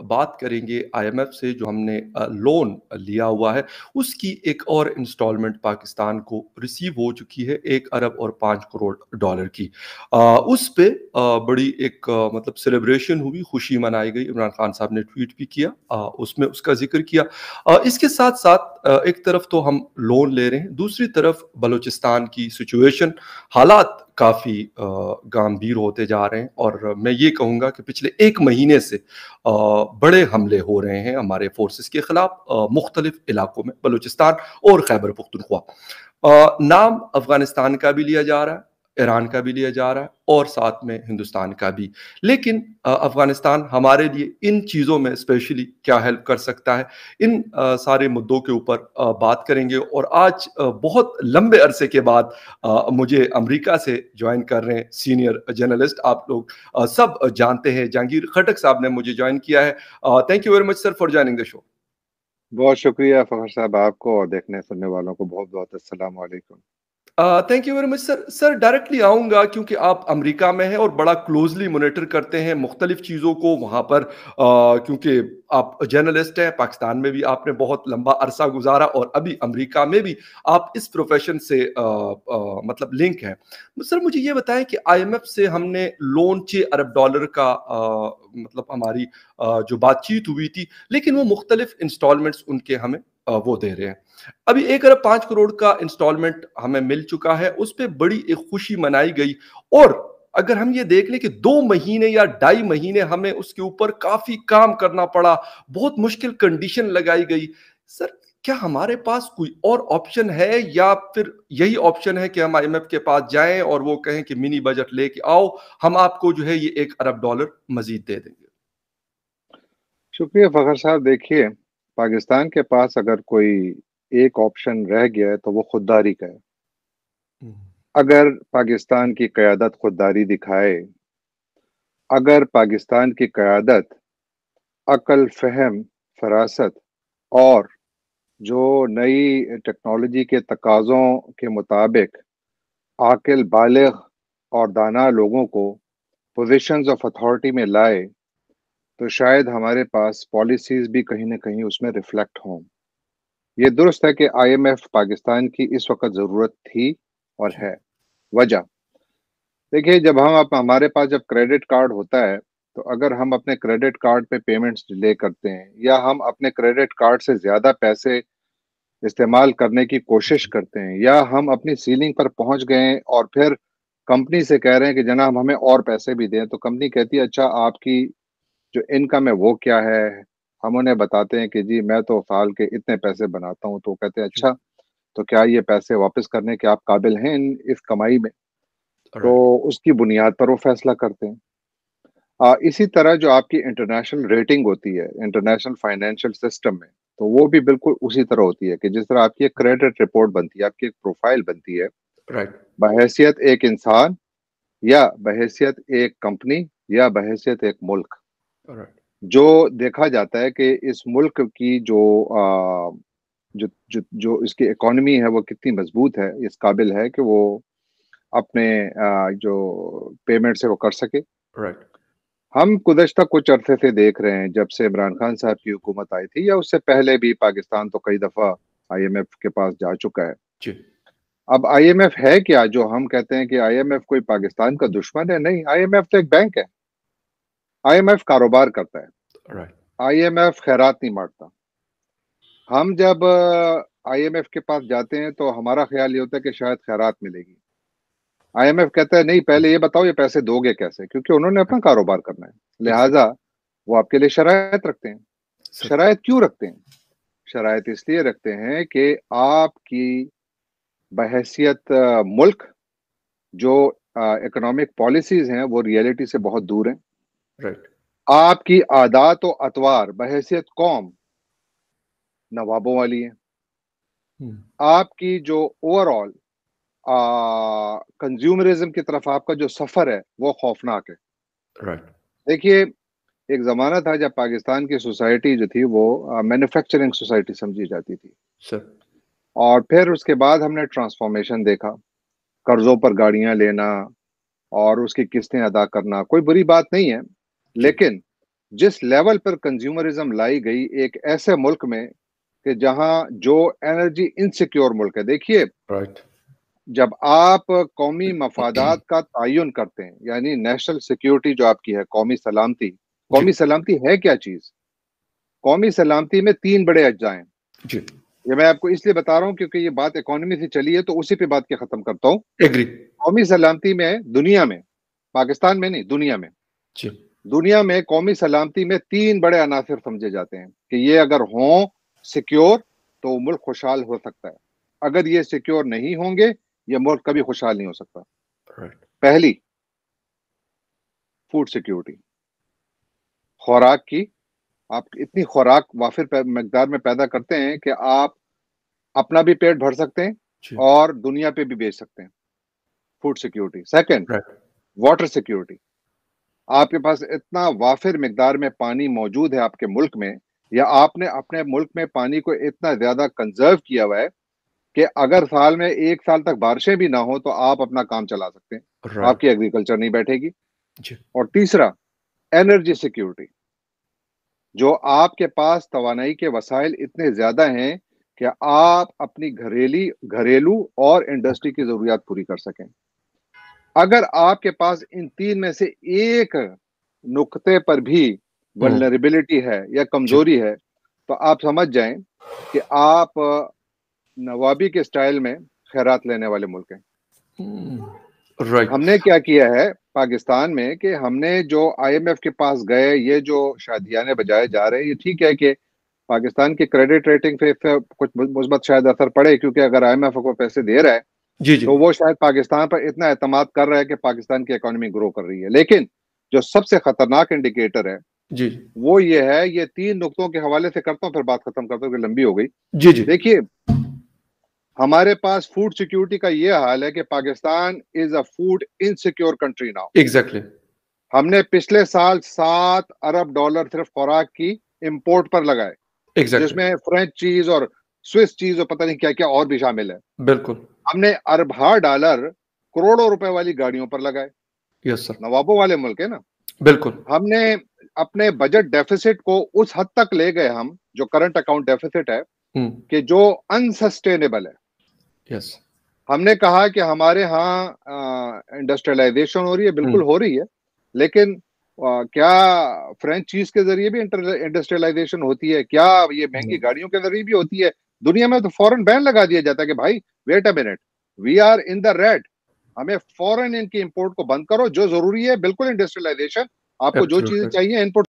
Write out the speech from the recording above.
बात करेंगे आईएमएफ से जो हमने लोन लिया हुआ है, उसकी एक और इंस्टॉलमेंट पाकिस्तान को रिसीव हो चुकी है 1 अरब और 5 करोड़ डॉलर की। उस पे बड़ी एक मतलब सेलिब्रेशन हुई, खुशी मनाई गई। इमरान खान साहब ने ट्वीट भी किया, उसमें उसका जिक्र किया। इसके साथ साथ एक तरफ तो हम लोन ले रहे हैं, दूसरी तरफ बलूचिस्तान की सिचुएशन, हालात काफ़ी गंभीर होते जा रहे हैं और मैं ये कहूँगा कि पिछले 1 महीने से बड़े हमले हो रहे हैं हमारे फोर्सेस के खिलाफ मुख्तलिफ इलाकों में, बलूचिस्तान और खैबर पख्तूनख्वा। नाम अफगानिस्तान का भी लिया जा रहा है, ईरान का भी लिया जा रहा है और साथ में हिंदुस्तान का भी। लेकिन अफगानिस्तान हमारे लिए इन चीज़ों में स्पेशली क्या हेल्प कर सकता है, इन सारे मुद्दों के ऊपर बात करेंगे। और आज बहुत लंबे अरसे के बाद मुझे अमेरिका से ज्वाइन कर रहे हैं सीनियर जर्नलिस्ट, आप लोग सब जानते हैं, जहांगीर खटक साहब ने मुझे ज्वाइन किया है। Thank you very much sir for joining the show. बहुत शुक्रिया फखर साहब आपको, और देखने सुनने वालों को बहुत बहुत अस्सलाम वालेकुम। Thank you very much sir. Sir directly आऊँगा क्योंकि आप अमेरिका में हैं और बड़ा क्लोजली मॉनिटर करते हैं मुख्तलिफ चीज़ों को वहाँ पर, क्योंकि आप जर्नलिस्ट हैं, पाकिस्तान में भी आपने बहुत लंबा अरसा गुजारा और अभी अमेरिका में भी आप इस प्रोफेशन से मतलब लिंक है। सर मुझे ये बताएं कि आईएमएफ से हमने लोन 6 अरब डॉलर का मतलब हमारी जो बातचीत हुई थी, लेकिन वो मुख्तलिफ इंस्टॉलमेंट्स उनके हमें वो दे रहे हैं। अभी 1 अरब 5 करोड़ का इंस्टॉलमेंट हमें मिल चुका है, उस पे बड़ी एक खुशी मनाई गई। और अगर हम ये देख लें कि 2 महीने या 2.5 महीने हमें उसके ऊपर काफी काम करना पड़ा, बहुत मुश्किल कंडीशन लगाई गई। सर क्या हमारे पास कोई और ऑप्शन है या फिर यही ऑप्शन है कि हम आईएमएफ के पास जाएं और वो कहें कि मिनी बजट लेके आओ, हम आपको जो है ये 1 अरब डॉलर मजीद दे देंगे? शुक्रिया फखर साहब। देखिए, पाकिस्तान के पास अगर कोई एक ऑप्शन रह गया है तो वो खुददारी का है। अगर पाकिस्तान की क़यादत खुददारी दिखाए, अगर पाकिस्तान की क़यादत अक्ल, फ़हम, फ़रासत और जो नई टेक्नोलॉजी के तकाज़ों के मुताबिक आकिल, बालिग़ और दाना लोगों को पोजीशंस ऑफ अथॉरिटी में लाए, तो शायद हमारे पास पॉलिसीज़ भी कहीं न कहीं उसमें रिफ्लेक्ट हों। ये दुरुस्त है कि आईएमएफ पाकिस्तान की इस वक़्त ज़रूरत थी और है। वजह देखिए, जब हमारे पास जब क्रेडिट कार्ड होता है, तो अगर हम अपने क्रेडिट कार्ड पे पेमेंट्स डिले करते हैं या हम अपने क्रेडिट कार्ड से ज़्यादा पैसे इस्तेमाल करने की कोशिश करते हैं, या हम अपनी सीलिंग पर पहुंच गए और फिर कंपनी से कह रहे हैं कि जनाब हमें और पैसे भी दें, तो कंपनी कहती है अच्छा आपकी जो इनकम है वो क्या है। हम उन्हें बताते हैं कि जी मैं तो साल के इतने पैसे बनाता हूँ, तो कहते हैं अच्छा तो क्या ये पैसे वापस करने के आप काबिल हैं इस कमाई में, तो उसकी बुनियाद पर वो फैसला करते हैं। इसी तरह जो आपकी इंटरनेशनल रेटिंग होती है इंटरनेशनल फाइनेंशियल सिस्टम में, तो वो भी बिल्कुल उसी तरह होती है कि जिस तरह आपकी एक क्रेडिट रिपोर्ट बनती है, आपकी एक प्रोफाइल बनती है, बहैसियत एक इंसान या बहैसियत एक कंपनी या बहैसियत एक मुल्क, जो देखा जाता है कि इस मुल्क की जो इसकी इकोनॉमी है वो कितनी मजबूत है, इस काबिल है कि वो अपने जो पेमेंट से वो कर सके। हम गुज़श्ता कुछ अरसे से देख रहे हैं, जब से इमरान खान साहब की हुकूमत आई थी या उससे पहले भी पाकिस्तान तो कई दफ़ा आईएमएफ के पास जा चुका है। अब आईएमएफ है क्या जो हम कहते हैं कि आईएमएफ कोई पाकिस्तान का दुश्मन है? नहीं, आईएमएफ तो एक बैंक है। आईएमएफ कारोबार करता है, आईएमएफ खैरात नहीं बांटता। हम जब आईएमएफ के पास जाते हैं तो हमारा ख्याल ये होता है कि शायद खैरात मिलेगी। आईएमएफ कहता है नहीं, पहले ये बताओ ये पैसे दोगे कैसे, क्योंकि उन्होंने अपना कारोबार करना है, लिहाजा वो आपके लिए शराइत रखते हैं। शराइत क्यों रखते हैं? शराइत इसलिए रखते हैं कि आपकी बहैसियत मुल्क जो इकोनॉमिक पॉलिसीज हैं वो रियलिटी से बहुत दूर हैं। आपकी आदात व अतवार बहैसियत कौम नवाबों वाली है। आपकी जो ओवरऑल कंज्यूमरिज्म की तरफ आपका जो सफर है वो खौफनाक है। देखिए, एक जमाना था जब पाकिस्तान की सोसाइटी जो थी वो मैन्युफैक्चरिंग सोसाइटी समझी जाती थी, और फिर उसके बाद हमने ट्रांसफॉर्मेशन देखा, कर्जों पर गाड़ियां लेना और उसकी किस्तें अदा करना कोई बुरी बात नहीं है, लेकिन جس لیول پر کنزیومرزم لائی گئی ایک ایسے ملک میں کہ جہاں جو انرجی انسیکیور ملک ہے. دیکھیے جب آپ قومی مفادات کا تعین کرتے ہیں، یعنی نیشنل سیکیورٹی جو آپ کی ہے، قومی سلامتی ہے کیا چیز؟ قومی سلامتی میں 3 بڑے اجزاء ہیں. یہ میں آپ کو اس لیے بتا رہا ہوں کیونکہ یہ بات اکانومی سے چلی ہے، تو اسی پہ بات کے ختم کرتا ہوں. قومی سلامتی میں دنیا میں، پاکستان میں نہیں، دنیا میں قومی سلامتی میں 3 بڑے عناصر سمجھے جاتے ہیں کہ یہ اگر ہوں سیکیور تو ملک خوشحال ہو سکتا ہے. اگر یہ سیکیور نہیں ہوں گے یہ ملک کبھی خوشحال نہیں ہو سکتا. پہلی، فوڈ سیکیورٹی، خوراک کی. آپ اتنی خوراک وافر مقدار میں پیدا کرتے ہیں کہ آپ اپنا بھی پیٹ بھر سکتے ہیں اور دنیا پہ بھی بیچ سکتے ہیں. Food security. Second, water security. آپ کے پاس اتنا وافر مقدار میں پانی موجود ہے آپ کے ملک میں، یا آپ نے اپنے ملک میں پانی کو اتنا زیادہ کنزرو کیا ہوا ہے کہ اگر سال میں 1 سال تک بارشیں بھی نہ ہو تو آپ اپنا کام چلا سکتے ہیں، آپ کی ایگریکلچر نہیں بیٹھے گی. اور تیسرا، انرجی سیکیورٹی. جو آپ کے پاس توانائی کے وسائل اتنے زیادہ ہیں کہ آپ اپنی گھریلو اور انڈسٹری کی ضروریات پوری کر سکیں. اگر آپ کے پاس ان 3 میں سے ایک نقطے پر بھی ولنریبلٹی ہے یا کمزوری ہے تو آپ سمجھ جائیں کہ آپ نوابی کے سٹائل میں خیرات لینے والے ملک ہیں. ہم نے کیا کیا ہے پاکستان میں کہ ہم نے جو آئی ایم ایف کے پاس گئے، یہ جو شادیانے بجائے جا رہے ہیں، یہ ٹھیک ہے کہ پاکستان کی کریڈٹ ریٹنگ پہ کچھ مثبت شاید اثر پڑے، کیونکہ اگر آئی ایم ایف کو پیسے دے رہا ہے تو وہ شاید پاکستان پر اتنا اعتماد کر رہا ہے کہ پاکستان کی اکانومی گرو کر رہی ہے. لیکن جو سب سے خطرناک انڈیکیٹر ہے وہ یہ ہے، یہ 3 نقطوں کے حوالے سے کرتا ہوں پھر بات ختم کرتا ہوں کہ لمبی ہو گئی. دیکھیے ہمارے پاس فوڈ سیکیورٹی کا یہ حال ہے کہ Pakistan is a food insecure country now. ہم نے پچھلے سال $7 ارب صرف خوراک کی امپورٹ پر لگائے، جس میں فرینچ چیز اور سوئس چیز اور پتہ نہیں کیا کیا اور بھی شامل ہے. بالکل. ہم نے اربوں ڈالر کروڑوں روپے والی گاڑیوں پر لگائے. یس سر. نوابوں والے ملک ہے نا. بالکل. ہم نے اپنے بجٹ ڈیفیسٹ کو اس حد تک لے گئے، ہم جو کرنٹ اکاؤنٹ ڈیفیسٹ ہے کہ جو انسسٹینیبل ہے. یس. ہم نے کہا کہ ہمارے ہاں انڈسٹریلائزیشن ہو رہی ہے، بالکل ہو رہی ہے، لیکن کیا فرینچ چیز کے ذریعے بھی انڈسٹریلائزیشن ہوتی ہے؟ کیا یہ مہنگی گاڑیوں کے ذریعے بھی ہوتی ہے؟ دنیا میں تو فورن بین لگا دیا جاتا ہے کہ بھائی wait a minute, we are in the red, ہمیں فورن ان کی امپورٹ کو بند کرو، جو ضروری ہے بالکل انڈسٹریلائزیشن، آپ کو جو چیزیں چاہیے انپورٹ